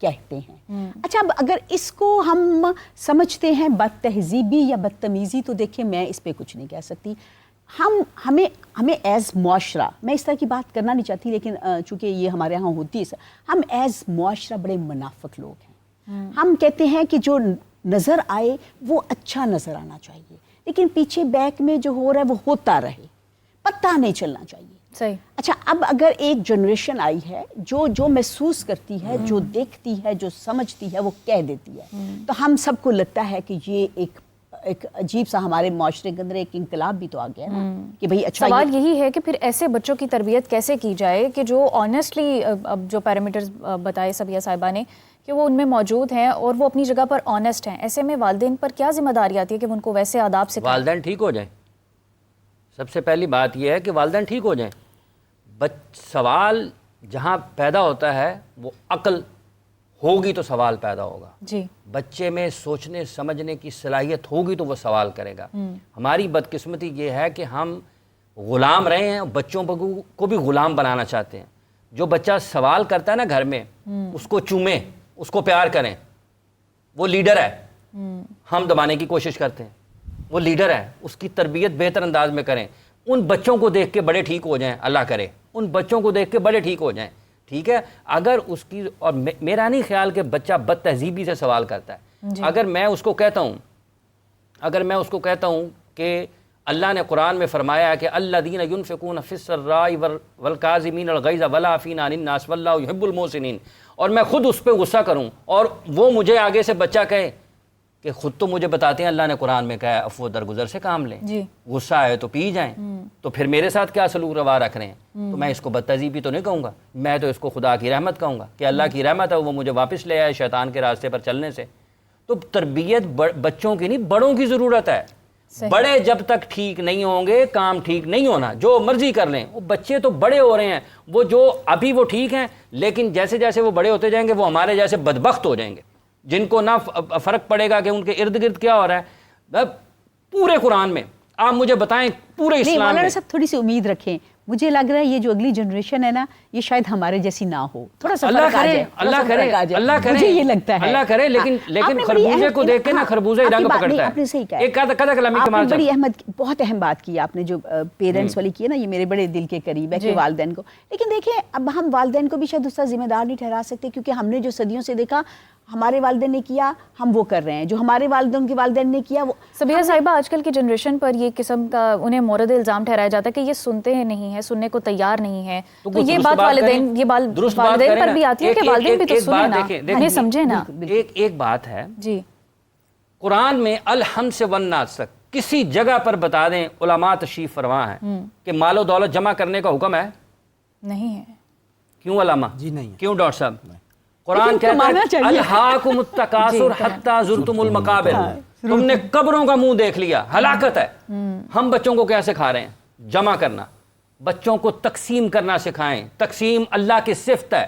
کہتے ہیں. اچھا اب اگر اس کو ہم سمجھتے ہیں بد تہذیبی یا بدتمیزی تو دیکھیں میں اس پہ کچھ نہیں کہہ سکتی. ہمیں ایز معاشرہ, میں اس طرح کی بات کرنا نہیں چاہتی لیکن چونکہ یہ ہمارے ہاں ہوتی ہے, ہم ایز معاشرہ بڑے منافق لوگ ہیں. ہم کہتے ہیں کہ جو نظر آئے وہ اچھا نظر آنا چاہیے, لیکن پیچھے بیک میں جو ہو رہا ہے وہ ہوتا رہے, پتہ نہیں چلنا چاہیے. صحیح. اچھا اب اگر ایک جنریشن آئی ہے جو محسوس کرتی ہے, جو دیکھتی ہے, جو سمجھتی ہے, وہ کہہ دیتی ہے, تو ہم سب کو لگتا ہے کہ یہ ایک عجیب سا ہمارے معاشرے کے اندر ایک انقلاب بھی تو آ گیا نا کہ بھئی اچھا. سوال یہی ہے کہ پھر ایسے بچوں کی تربیت کیسے کی جائے کہ جو آنیسٹلی, اب جو پیرامیٹرز بتائے سبیہ صاحبہ نے کہ وہ ان میں موجود ہیں اور وہ اپنی جگہ پر آنیسٹ ہیں, ایسے میں والدین پر کیا ذمہ داری آتی ہے کہ وہ ان کو ویسے آداب سکھائیں؟ والدین ٹھیک ہو جائیں. سب سے پہلی بات یہ ہے کہ والدین ٹھیک ہو جائیں. سوال جہاں پیدا ہوتا ہے وہ عقل ہوگی تو سوال پیدا ہوگا. جی. بچے میں سوچنے سمجھنے کی صلاحیت ہوگی تو وہ سوال کرے گا. ہماری بدقسمتی یہ ہے کہ ہم غلام رہے ہیں, بچوں کو بھی غلام بنانا چاہتے ہیں. جو بچہ سوال کرتا ہے نا گھر میں, اس کو چومیں, اس کو پیار کریں, وہ لیڈر ہے. ہم دبانے کی کوشش کرتے ہیں, وہ لیڈر ہے, اس کی تربیت بہتر انداز میں کریں. ان بچوں کو دیکھ کے بڑے ٹھیک ہو جائیں, اللہ کرے ان بچوں کو دیکھ کے بڑے ٹھیک ہو جائیں. ٹھیک ہے, اگر اس کی, اور میرا نہیں خیال کہ بچہ بد تہذیبی سے سوال کرتا ہے. اگر میں اس کو کہتا ہوں کہ اللہ نے قرآن میں فرمایا کہ الذین ينفقون فی السراء والکاظمین الغیظ والعافین عن الناس واللہ یحب المحسنین, اور میں خود اس پہ غصہ کروں اور وہ مجھے آگے سے بچہ کہے کہ خود تو مجھے بتاتے ہیں اللہ نے قرآن میں کہا ہے عفو درگزر سے کام لیں, غصہ آئے تو پی جائیں, تو پھر میرے ساتھ کیا سلوک روا رکھ رہے ہیں. تو میں اس کو بد تہذیبی تو نہیں کہوں گا, میں تو اس کو خدا کی رحمت کہوں گا کہ اللہ کی رحمت ہے وہ مجھے واپس لے آئے شیطان کے راستے پر چلنے سے. تو تربیت بچوں کی نہیں بڑوں کی ضرورت ہے. بڑے جب تک ٹھیک نہیں ہوں گے کام ٹھیک نہیں ہونا, جو مرضی کر لیں. وہ بچے تو بڑے ہو رہے ہیں, وہ جو ابھی وہ ٹھیک ہیں, لیکن جیسے جیسے وہ بڑے ہوتے جائیں گے وہ ہمارے جیسے بدبخت ہو جائیں گے, جن کو نہ فرق پڑے گا کہ ان کے ارد گرد کیا ہو رہا ہے. پورے قرآن میں آپ مجھے بتائیں, پورے اسلام میں. صاحب تھوڑی سی امید رکھیں, مجھے لگ رہا ہے یہ جو اگلی جنریشن ہے نا یہ شاید ہمارے جیسی نہ ہو, تھوڑا سا اللہ کرے, اللہ کرے, مجھے یہ لگتا ہے اللہ کرے. لیکن خربوزے کو دیکھ کے نا خربوزہ ہی رنگ پکڑتا ہے. آپ نے صحیح کہا, ایک کہا کلامی کمال بڑی بہت اہم بات کی آپ نے جو پیرنٹس والی کی ہے نا, یہ میرے بڑے دل کے قریب ہے کہ والدین کو. لیکن دیکھیں اب ہم والدین کو بھی شاید اس کا ذمہ دار نہیں ٹھہرا سکتے, کیونکہ ہم نے جو صدیوں سے دیکھا ہمارے والدین نے کیا ہم وہ کر رہے ہیں, جو ہمارے والدین کے والدین نے کیا وہ. سبیہ صاحبہ آج کل کی جنریشن پر یہ قسم کا انہیں مورد الزام ٹھہرایا جاتا ہے کہ یہ سنتے ہیں نہیں ہیں, سننے کو تیار نہیں ہے. تو یہ بات والدین پر بھی آتی ہے کہ والدین بھی تو سنیں نا, انہیں سمجھیں نا. ایک بات ہے جی, قرآن میں الحنس والناس تک کسی جگہ پر بتا دیں علماء تشریف فرما ہیں کہ مال و دولت جمع کرنے کا حکم ہے؟ نہیں ہے. کیوں علماء؟ جی نہیں. کیوں ڈاکٹر صاحب؟ قرآن کہتا ہے الہاکم التکاثر حتی زرتم المقابر, تم نے قبروں کا منہ دیکھ لیا, ہلاکت ہے. ہم بچوں کو کیا سکھا رہے ہیں؟ جمع کرنا. بچوں کو تقسیم کرنا سکھائیں. تقسیم اللہ کی صفت ہے.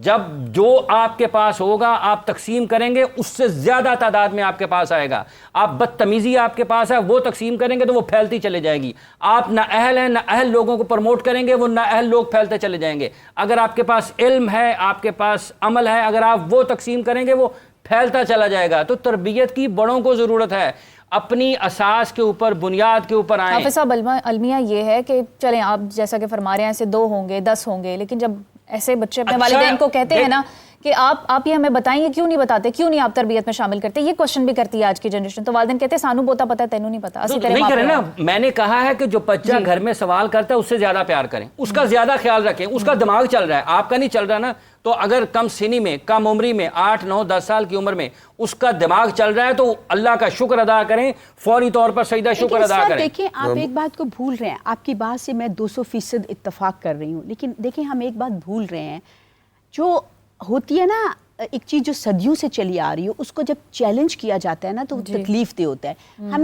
جب جو آپ کے پاس ہوگا آپ تقسیم کریں گے, اس سے زیادہ تعداد میں آپ کے پاس آئے گا. آپ بدتمیزی آپ کے پاس ہے وہ تقسیم کریں گے تو وہ پھیلتی چلے جائے گی. آپ نہ اہل ہیں, نہ اہل لوگوں کو پروموٹ کریں گے, وہ نہ اہل لوگ پھیلتے چلے جائیں گے. اگر آپ کے پاس علم ہے, آپ کے پاس عمل ہے, اگر آپ وہ تقسیم کریں گے وہ پھیلتا چلا جائے گا. تو تربیت کی بڑوں کو ضرورت ہے, اپنی اساس کے اوپر بنیاد کے اوپر آئیں. حافظ صاحب المیہ یہ ہے کہ چلیں آپ جیسا کہ فرما رہے ہیں ایسے 2 ہوں گے 10 ہوں گے, لیکن جب ایسے بچے اپنے والدین کو کہتے ہیں نا کہ آپ یہ ہمیں بتائیں, یہ کیوں نہیں بتاتے, کیوں نہیں آپ تربیت میں شامل کرتے, یہ کوشچن بھی کرتی ہے آج کی جنریشن. تو والدین کہتے ہیں سانو بوتا پتا ہے تینوں نہیں پتا. نہیں کریں نا, میں نے کہا ہے کہ جو بچہ گھر میں سوال کرتا ہے اس سے زیادہ پیار کریں, اس کا زیادہ خیال رکھیں. اس کا دماغ چل رہا ہے, آپ کا نہیں چل رہا نا. تو اگر کم سنی میں, کم عمری میں, 8 9 10 سال کی عمر میں اس کا دماغ چل رہا ہے تو اللہ کا شکر ادا کریں, فوری طور پر سجدہ شکر ادا کریں. دیکھیں آپ ایک بات کو بھول رہے ہیں, آپ کی بات سے میں 200% اتفاق کر رہی ہوں, لیکن دیکھیں ہم ایک بات بھول رہے ہیں, جو ہوتی ہے نا ایک چیز جو صدیوں سے چلی آ رہی ہے, اس کو جب چیلنج کیا جاتا ہے نا تو تکلیف دہ ہوتا ہے.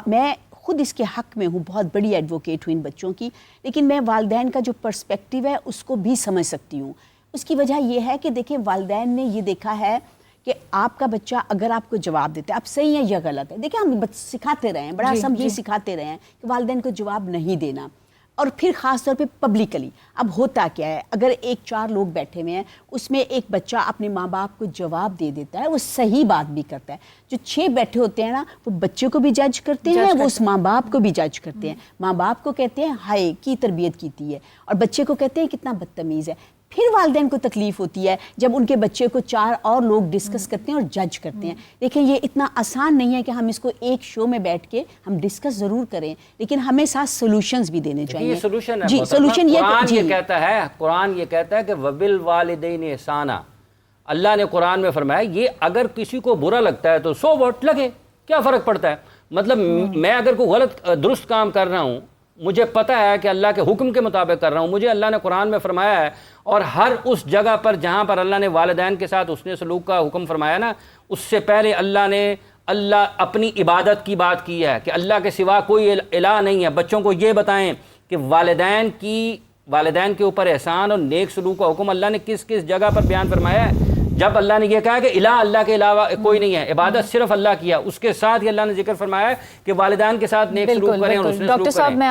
میں خود اس کے حق میں ہوں, بہت بڑی ایڈوکیٹ ہوں ان بچوں کی, لیکن میں والدین کا جو پرسپیکٹیو ہے اس کو بھی سمجھ سکتی ہوں. اس کی وجہ یہ ہے کہ دیکھیں والدین نے یہ دیکھا ہے کہ آپ کا بچہ اگر آپ کو جواب دیتا ہے, آپ صحیح ہیں یا غلط ہے, دیکھیں ہم سکھاتے رہے ہیں, بڑا ہم یہ سکھاتے رہے ہیں کہ والدین کو جواب نہیں دینا. اور پھر خاص طور پہ پبلکلی. اب ہوتا کیا ہے, اگر ایک 4 لوگ بیٹھے ہوئے ہیں, اس میں ایک بچہ اپنے ماں باپ کو جواب دے دیتا ہے, وہ صحیح بات بھی کرتا ہے. جو 6 بیٹھے ہوتے ہیں نا, وہ بچے کو بھی جج کرتے ہیں, وہ اس ماں باپ کو بھی جج کرتے ہیں. ماں باپ کو کہتے ہیں ہائے کی تربیت کیتی ہے, اور بچے کو کہتے ہیں کتنا بدتمیز ہے. پھر والدین کو تکلیف ہوتی ہے جب ان کے بچے کو 4 اور لوگ ڈسکس کرتے ہیں اور جج کرتے ہیں. لیکن یہ اتنا آسان نہیں ہے کہ ہم اس کو ایک شو میں بیٹھ کے ہم ڈسکس ضرور کریں, لیکن ہمیں ساتھ سولوشنز بھی دینے چاہیے. یہ سولوشن ہے. جی سولوشن یہ کہتا ہے, قرآن یہ کہتا ہے کہ وبالوالدین احسانا. اللہ نے قرآن میں فرمایا یہ اگر کسی کو برا لگتا ہے تو سو واٹ لگے, کیا فرق پڑتا ہے. مطلب میں اگر کوئی غلط درست کام کر رہا ہوں, مجھے پتہ ہے کہ اللہ کے حکم کے مطابق کر رہا ہوں, مجھے اللہ نے قرآن میں فرمایا ہے, اور ہر اس جگہ پر جہاں پر اللہ نے والدین کے ساتھ حسن سلوک کا حکم فرمایا نا, اس سے پہلے اللہ اپنی عبادت کی بات کی ہے کہ اللہ کے سوا کوئی الہ نہیں ہے. بچوں کو یہ بتائیں کہ والدین کے اوپر احسان اور نیک سلوک کا حکم اللہ نے کس کس جگہ پر بیان فرمایا ہے. جب اللہ نے یہ کہا کہ الہ اللہ کے علاوہ کوئی نہیں ہے, عبادت صرف اللہ کی ہے, اس کے ساتھ ہی اللہ نے ذکر فرمایا ہے کہ والدین کے ساتھ نیک سلوک کریں اور حسن سلوک کریں. ڈاکٹر صاحب میں